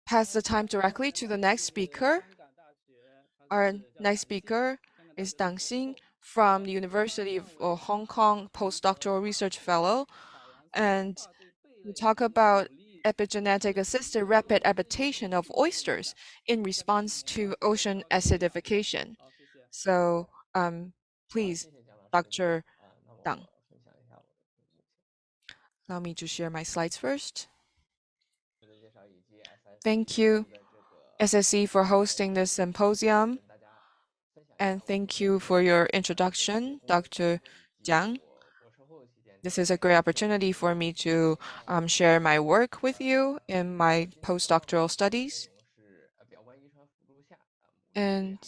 pass the time directly to the next speaker. Our next speaker is Dang Xin from the University of Hong Kong, postdoctoral research fellow, and we talk about epigenetic-assisted rapid adaptation of oysters in response to ocean acidification. So, please, Dr. Dang, allow me to share my slides first. Thank you, SSE, for hosting this symposium, and thank you for your introduction, Dr. Jiang. This is a great opportunity for me to share my work with you in my postdoctoral studies. And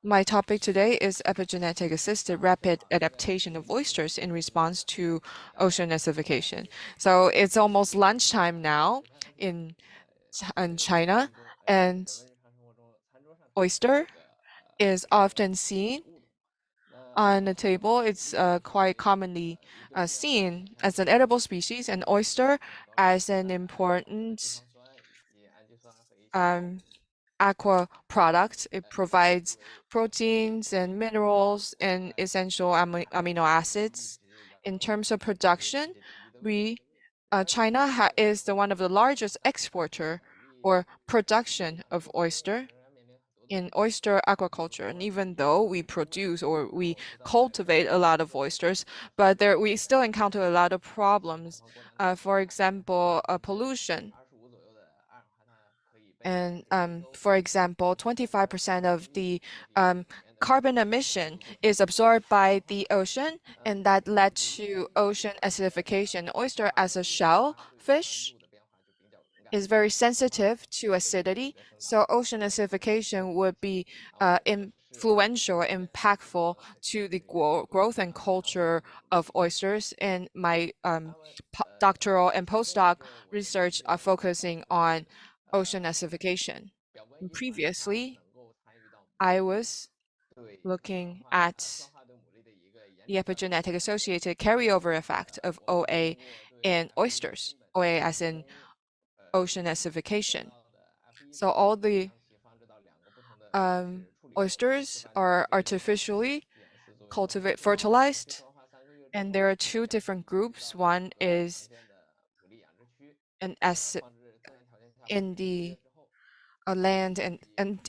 my topic today is epigenetic-assisted rapid adaptation of oysters in response to ocean acidification. So it's almost lunchtime now in China, and oyster is often seen on the table. It's quite commonly seen as an edible species, and oyster as an important aqua product. It provides proteins and minerals and essential amino acids. In terms of production, China is one of the largest exporter or production of oyster in oyster aquaculture. And even though we produce or we cultivate a lot of oysters, but we still encounter a lot of problems. For example, pollution. And for example, 25% of the carbon emission is absorbed by the ocean, and that led to ocean acidification. Oyster as a shellfish is very sensitive to acidity, so ocean acidification would be influential, impactful to the growth and culture of oysters. And my doctoral and postdoc research are focusing on ocean acidification. And previously, I was looking at the epigenetic-associated carryover effect of OA in oysters, OA as in ocean acidification. So all the oysters are artificially fertilized, and there are two different groups. One is an acid in the land and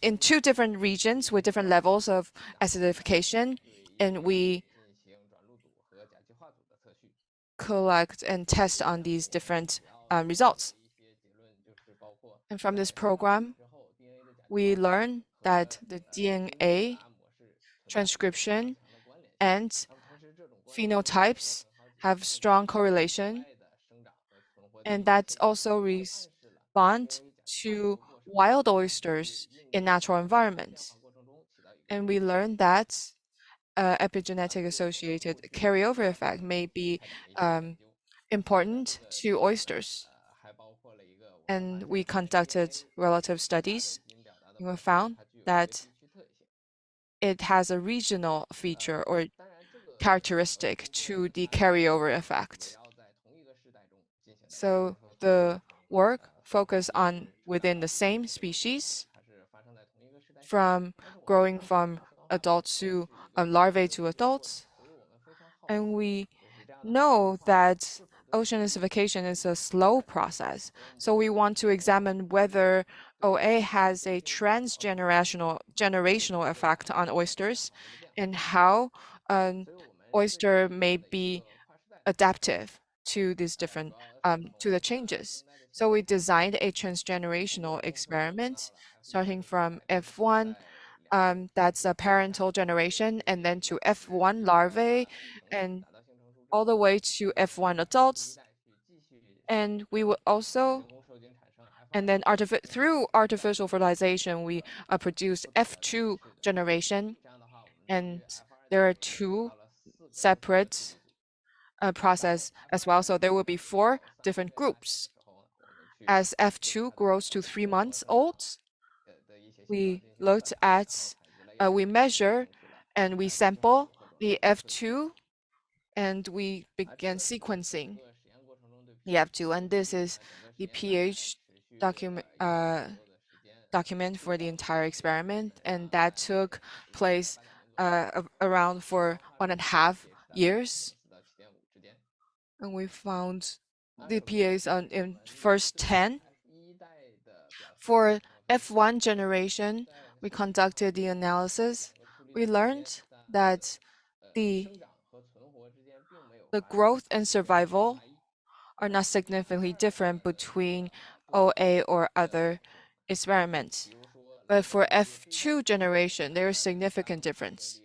in two different regions with different levels of acidification, and we collect and test on these different results. And from this program, we learn that the DNA transcription and phenotypes have strong correlation, and that also respond to wild oysters in natural environments. And we learned that epigenetic-associated carryover effect may be important to oysters. And we conducted relative studies, and we found that it has a regional feature or characteristic to the carryover effect. So the work focused on within the same species, from growing from adults to larvae to adults. And we know that ocean acidification is a slow process. So we want to examine whether OA has a generational effect on oysters, and how an oyster may be adaptive to these different to the changes. So we designed a transgenerational experiment starting from F1, that's a parental generation, and then to F1 larvae, and all the way to F1 adults. And we would also, and then through artificial fertilization, we produced F2 generation, and there are two separate process as well. So there will be 4 different groups. As F2 grows to 3 months old, we looked at, we measure and we sample the F2, and we began sequencing the F2. And this is the pH document document for the entire experiment, and that took place around for 1.5 years. And we found the PAs in first 10. For F1 generation, we conducted the analysis. We learned that the the growth and survival are not significantly different between OA or other experiments. But for F2 generation, there is significant difference.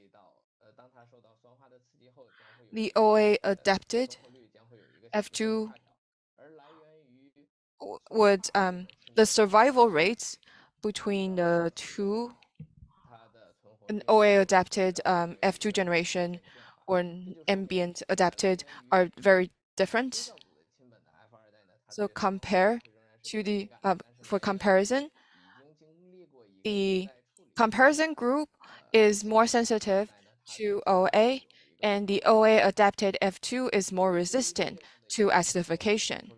The OA adapted F2 would the survival rates between the two an OA adapted F2 generation or an ambient adapted are very different. So compare to the for comparison, the comparison group is more sensitive to OA, and the OA adapted F2 is more resistant to acidification.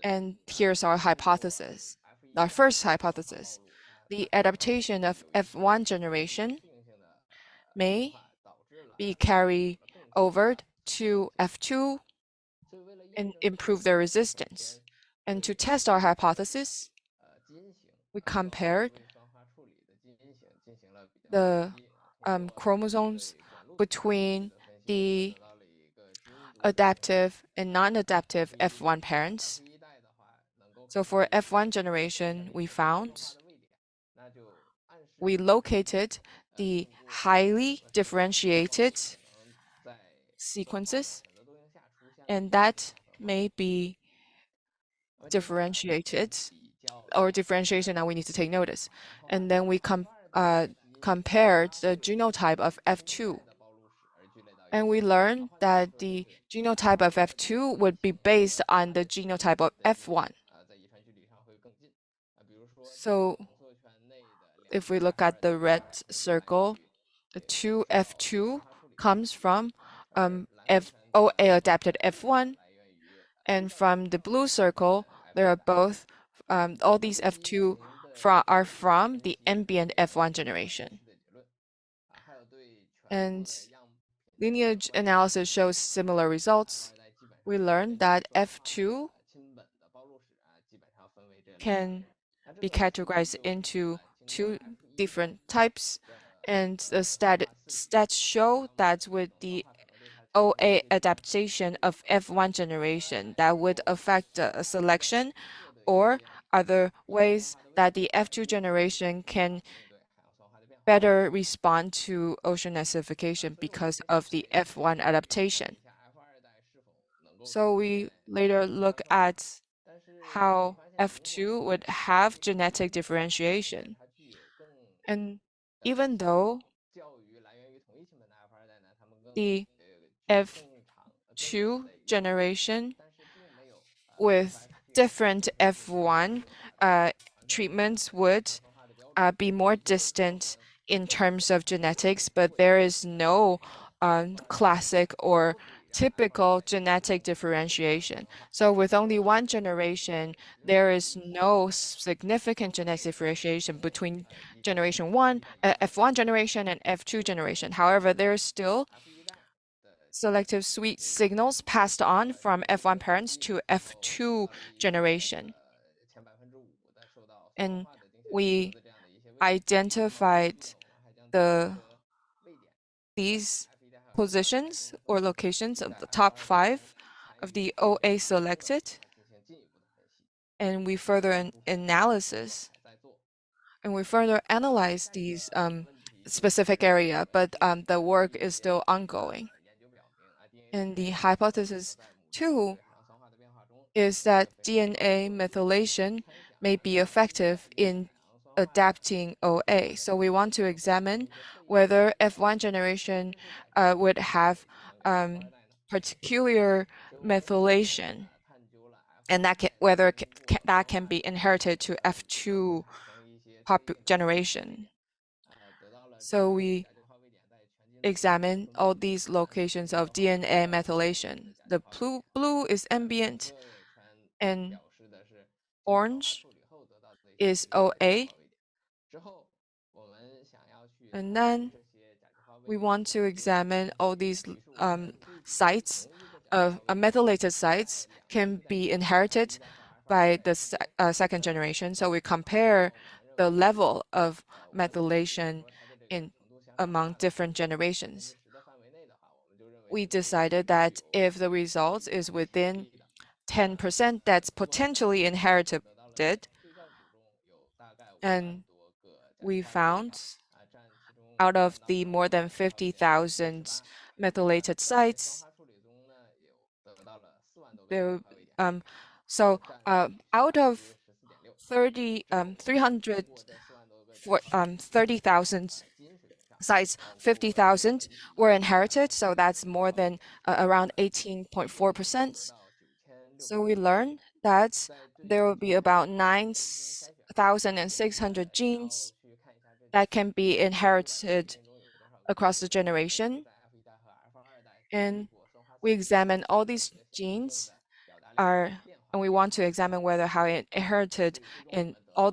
And here's our hypothesis. Our first hypothesis. The adaptation of F1 generation may be carried over to F2 and improve their resistance. And to test our hypothesis, we compared the chromosomes between the adaptive and non-adaptive F1 parents. So for F1 generation, we located the highly differentiated sequences, and that may be differentiated or differentiation that we need to take notice. And then we compared the genotype of F2. And we learned that the genotype of F2 would be based on the genotype of F1. So if we look at the red circle, the 2F2 comes from OA adapted F1, and from the blue circle, there are both all these F2 are from the ambient F1 generation. And lineage analysis shows similar results. We learned that F2 can be categorized into two different types, and the stats show that with the OA adaptation of F1 generation, that would affect the selection or other ways that the F2 generation can better respond to ocean acidification because of the F1 adaptation. So we later look at how F2 would have genetic differentiation. And even though the F2 generation with different F1 treatments would be more distant in terms of genetics, but there is no classic or typical genetic differentiation. So with only one generation, there is no significant genetic differentiation between generation one, F1 generation and F2 generation. However, there is still selective sweet signals passed on from F1 parents to F2 generation. And we identified these positions or locations of the top 5 of the OA selected, and we further analyze these specific area, but the work is still ongoing. And the hypothesis 2 is that DNA methylation may be effective in adapting OA. So we want to examine whether F1 generation would have particular methylation, and whether that can be inherited to F2 generation. So we examine all these locations of DNA methylation. The blue is ambient, and orange is OA, and then we want to examine all these sites methylated sites can be inherited by the second generation. So we compare the level of methylation in among different generations. We decided that if the result is within 10%, that's potentially inherited, and we found out of the more than 50,000 methylated sites, there, so out of 30,000 sites, 50,000 were inherited, so that's more than around 18.4%. So we learned that there will be about 9,600 genes that can be inherited across the generation. And we examine all these genes and we want to examine whether how it inherited in all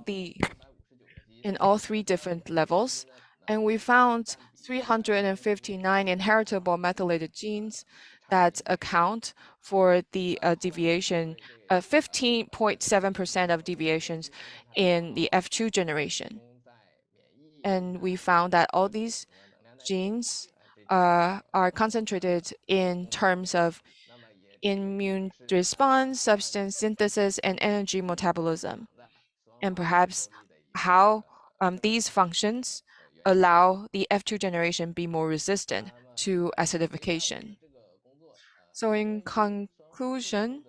three different levels. And we found 359 inheritable methylated genes that account for the deviation, 15.7% of deviations in the F2 generation. And we found that all these genes are concentrated in terms of immune response, substance synthesis, and energy metabolism. And perhaps how these functions allow the F2 generation be more resistant to acidification. So in conclusion,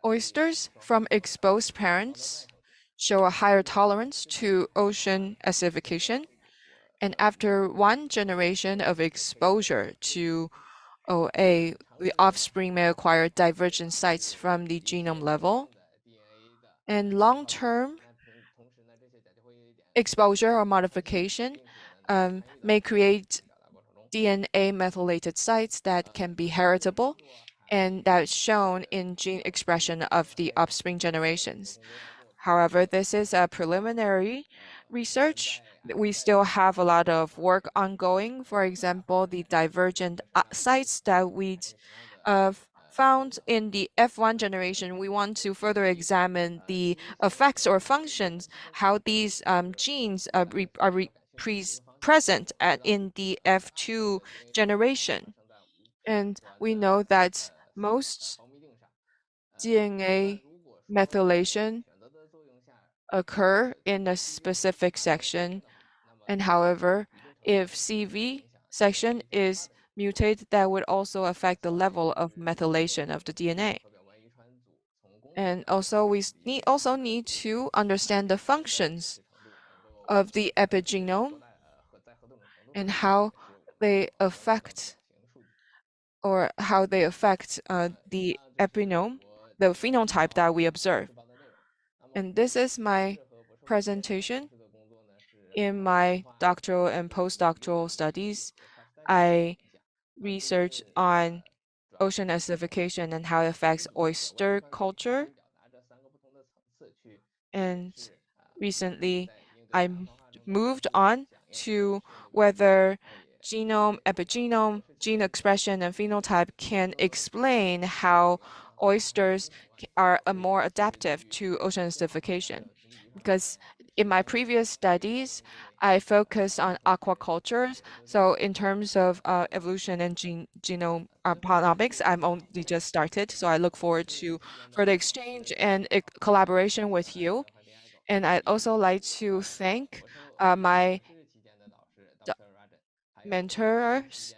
oysters from exposed parents show a higher tolerance to ocean acidification. And after one generation of exposure to OA, the offspring may acquire divergent sites from the genome level. And long-term exposure or modification may create DNA methylated sites that can be heritable, and that's shown in gene expression of the offspring generations. However, this is a preliminary research. We still have a lot of work ongoing. For example, the divergent sites that we found in the F1 generation, we want to further examine the effects or functions, how these genes are present in the F2 generation. And we know that most DNA methylation occur in a specific section. And however, if CV section is mutated, that would also affect the level of methylation of the DNA. And also, we also need to understand the functions of the epigenome and how they affect the epigenome, the phenotype that we observe. And this is my presentation. In my doctoral and postdoctoral studies, I research on ocean acidification and how it affects oyster culture. And recently, I moved on to whether genome, epigenome, gene expression, and phenotype can explain how oysters are more adaptive to ocean acidification. Because in my previous studies, I focused on aquaculture. So in terms of evolution and genome genomics, I'm only just started. So I look forward to further exchange and collaboration with you. And I'd also like to thank my mentors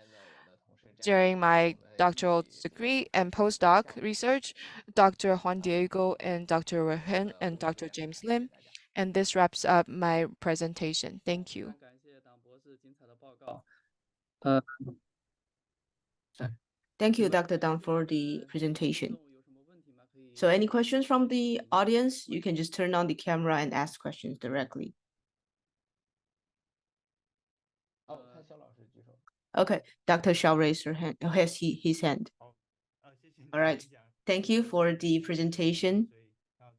during my doctoral degree and postdoc research, Dr. Juan Diego and Dr. Rehan and Dr. James Lim. And this wraps up my presentation. Thank you. Thank you, Dr. Dang, for the presentation. So any questions from the audience? You can just turn on the camera and ask questions directly. Okay, Dr. Xiao raised her hand, his hand. All right, thank you for the presentation.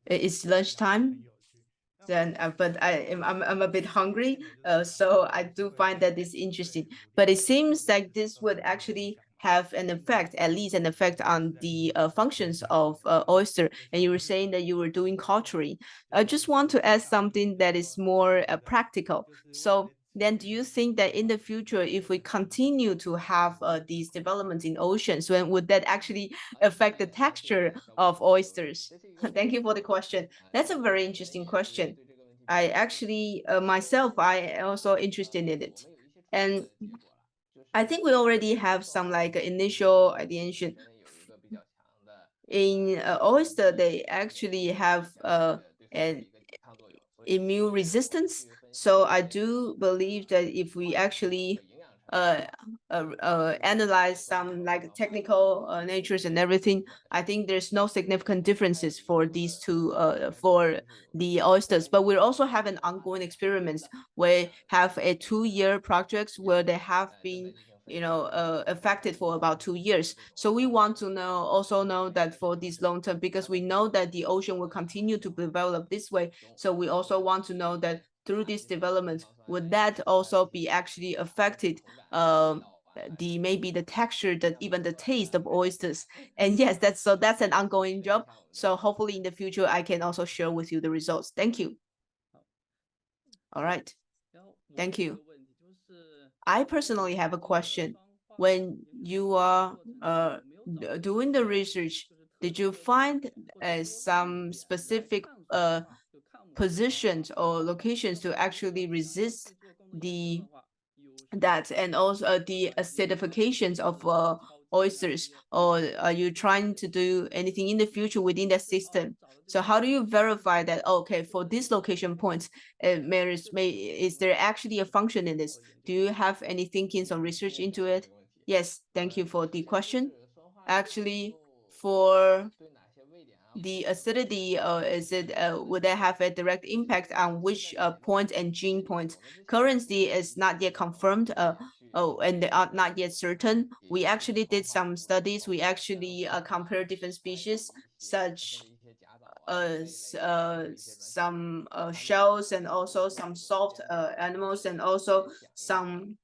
It's lunchtime. Then, but I'm a bit hungry, so I do find that this interesting. But it seems like this would actually have an effect, at least an effect on the functions of oyster. And you were saying that you were doing culturing. I just want to add something that is more practical. So then do you think that in the future, if we continue to have these developments in oceans, when would that actually affect the texture of oysters? Thank you for the question. That's a very interesting question. I actually myself, I also interested in it. And I think we already have some like initial ideation. In oyster, they actually have an immune resistance. So I do believe that if we actually uh, analyze some like technical natures and everything, I think there's no significant differences for these two for the oysters. But we also have an ongoing experiments. We have a 2-year projects where they have been affected for about 2 years. So we want to also know that for this long term, because we know that the ocean will continue to develop this way. So we also want to know that through this development, would that also be actually affected the maybe the texture, that even the taste of oysters. And yes, that's an ongoing job. So hopefully in the future I can also share with you the results. Thank you. All right. Thank you. I personally have a question. When you are doing the research, did you find some specific positions or locations to actually resist the that and also the acidifications of oysters, or are you trying to do anything in the future within that system? So how do you verify that, okay, for this location points, is there actually a function in this? Do you have any thinkings or research into it? Yes, thank you for the question. Actually, for the acidity, is it would that have a direct impact on which point and gene point? Currently is not yet confirmed. And they are not yet certain. We actually did some studies. We actually compared different species, such some shells and also some soft animals and also some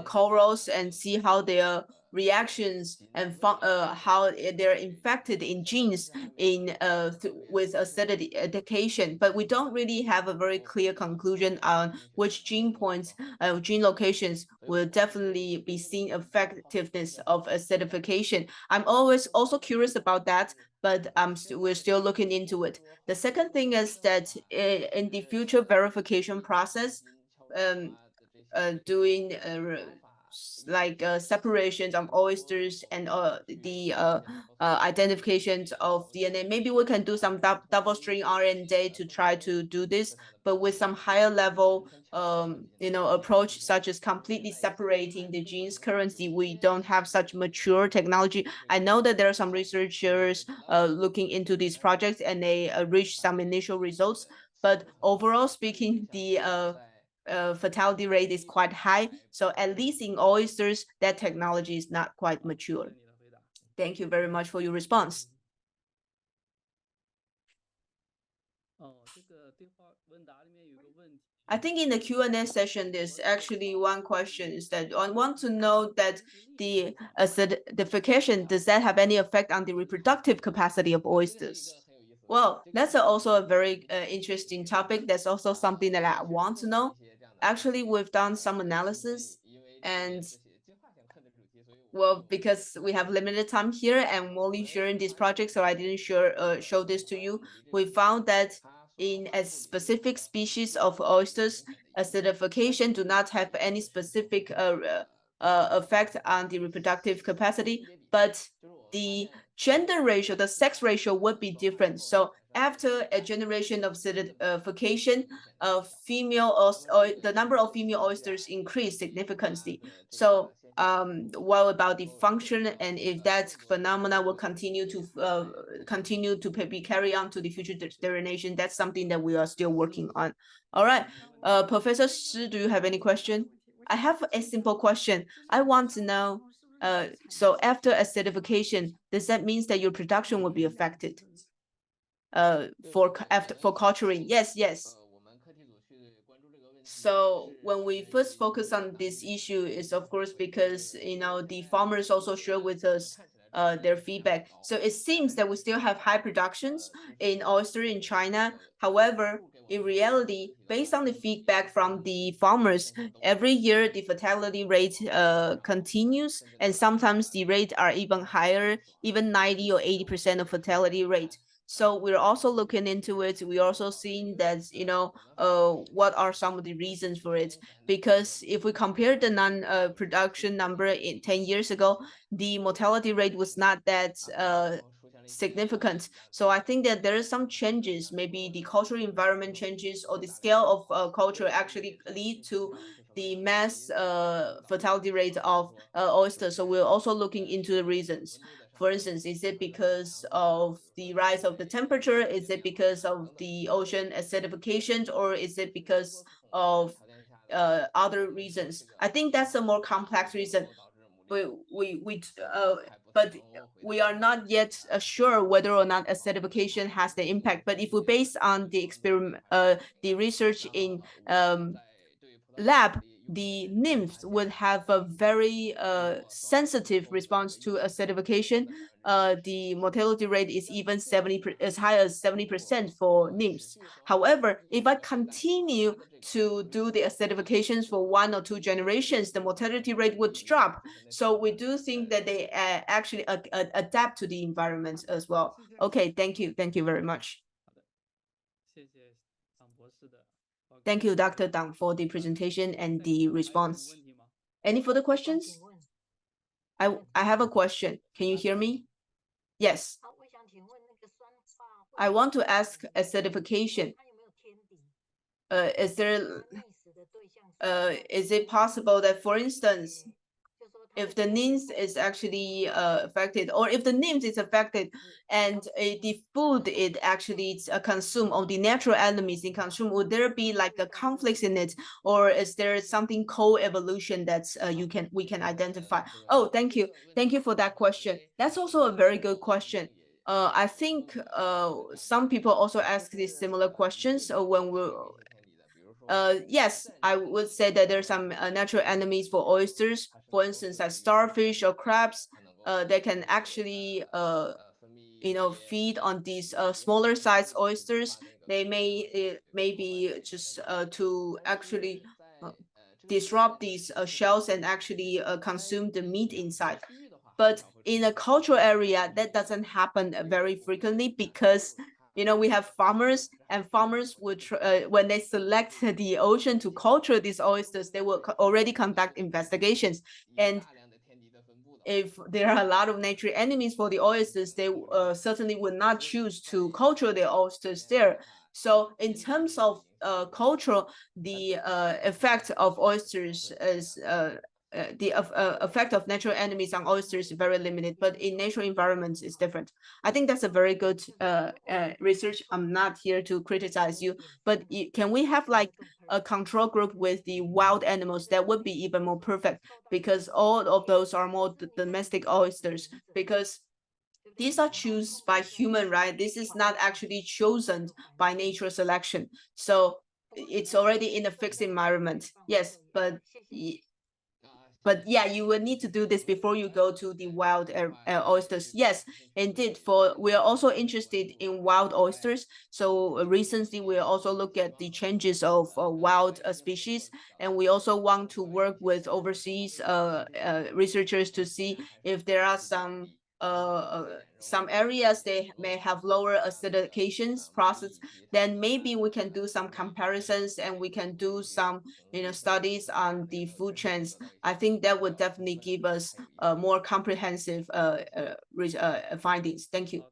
corals, and see how their reactions and how they're infected in genes in with acidification. But we don't really have a very clear conclusion on which gene points, gene locations will definitely be seen effectiveness of acidification. I'm always also curious about that, but we're still looking into it. The second thing is that in the future verification process, um, doing like separations of oysters and the identifications of DNA. Maybe we can do some double string RNA to try to do this, but with some higher level approach, such as completely separating the genes. Currently, we don't have such mature technology. I know that there are some researchers looking into these projects, and they reached some initial results. But overall speaking, the fatality rate is quite high. So at least in oysters, that technology is not quite mature. Thank you very much for your response. I think in the Q&A session, there's actually one question is that I want to know that the acidification, does that have any effect on the reproductive capacity of oysters? Well, that's also a very interesting topic. That's also something that I want to know. Actually, we've done some analysis, and well, because we have limited time here and only sharing this project, so I didn't show this to you. We found that in a specific species of oysters, acidification do not have any specific effect on the reproductive capacity, but the gender ratio, the sex ratio would be different. So after a generation of acidification, the number of female oysters increased significantly. So what about the function, and if that phenomena will continue to be carried on to the future generation? That's something that we are still working on. All right, Professor Shi, do you have any question? I have a simple question. I want to know. So after acidification, does that mean that your production will be affected? for culturing. Yes, yes. So when we first focus on this issue is of course because the farmers also share with us their feedback. So it seems that we still have high productions in oyster in China. However, in reality, based on the feedback from the farmers, every year the fatality rate continues, and sometimes the rate are even higher, even 90 or 80% of fatality rate. So we're also looking into it. We're also seeing that, what are some of the reasons for it? Because if we compare the non production number in 10 years ago, the mortality rate was not that significant. So I think that there are some changes, maybe the cultural environment changes or the scale of culture actually lead to the mass fatality rate of oysters. So we're also looking into the reasons. For instance, is it because of the rise of the temperature? Is it because of the ocean acidification? Or is it because of other reasons? I think that's a more complex reason. We we we uh, but we are not yet sure whether or not acidification has the impact. But if we base on the the research in lab, the nymphs would have a very sensitive response to acidification. The mortality rate is even 70 as high as 70% for nymphs. However, if I continue to do the acidifications for 1 or 2 generations, the mortality rate would drop. So we do think that they actually adapt to the environment as well. Okay, thank you very much. 好的，谢谢党博士的报 Thank 告。you, Dr. Dang, for the presentation and 在 the 场还有什么 response. 问题吗？Any further 我想 questions? 请问，I have a question. Can you hear me? Yes. 好，我想请问那个酸化会 I want to ask acidification. 它有没有天敌？ Is there 它觅食的对象是 is it possible that, for instance, 就说它 if the nymph is actually affected, or if the nymph is affected and the food it actually consumed, or the natural enemies in consume, would there be like a conflict in it, or is there something co-evolution that's we can identify? Oh, thank you for that question. That's also a very good question. I think some people also ask these similar questions when we yes, I would say that there's some natural enemies for oysters. For instance, like starfish or crabs, they can actually feed on these smaller size oysters. They may maybe just to actually disrupt these shells and actually consume the meat inside. But in a cultural area, that doesn't happen very frequently because we have farmers, and farmers would when they select the ocean to culture these oysters, they will already conduct investigations. And if there are a lot of natural enemies for the oysters, they certainly would not choose to culture the oysters there. So in terms of culture, the effect of oysters is the effect of natural enemies on oysters is very limited, but in natural environments it's different. I think that's a very good research. I'm not here to criticize you, but can we have like a control group with the wild animals? That would be even more perfect, because all of those are more domestic oysters, because these are chosen by human, right? This is not actually chosen by natural selection. So it's already in a fixed environment. Yes, but yeah, you will need to do this before you go to the wild oysters. Yes, indeed. We are also interested in wild oysters. So recently, we also look at the changes of wild species, and we also want to work with overseas researchers to see if there are some areas they may have lower acidifications process. Then maybe we can do some comparisons, and we can do some studies on the food chains. I think that would definitely give us more comprehensive findings. Thank you.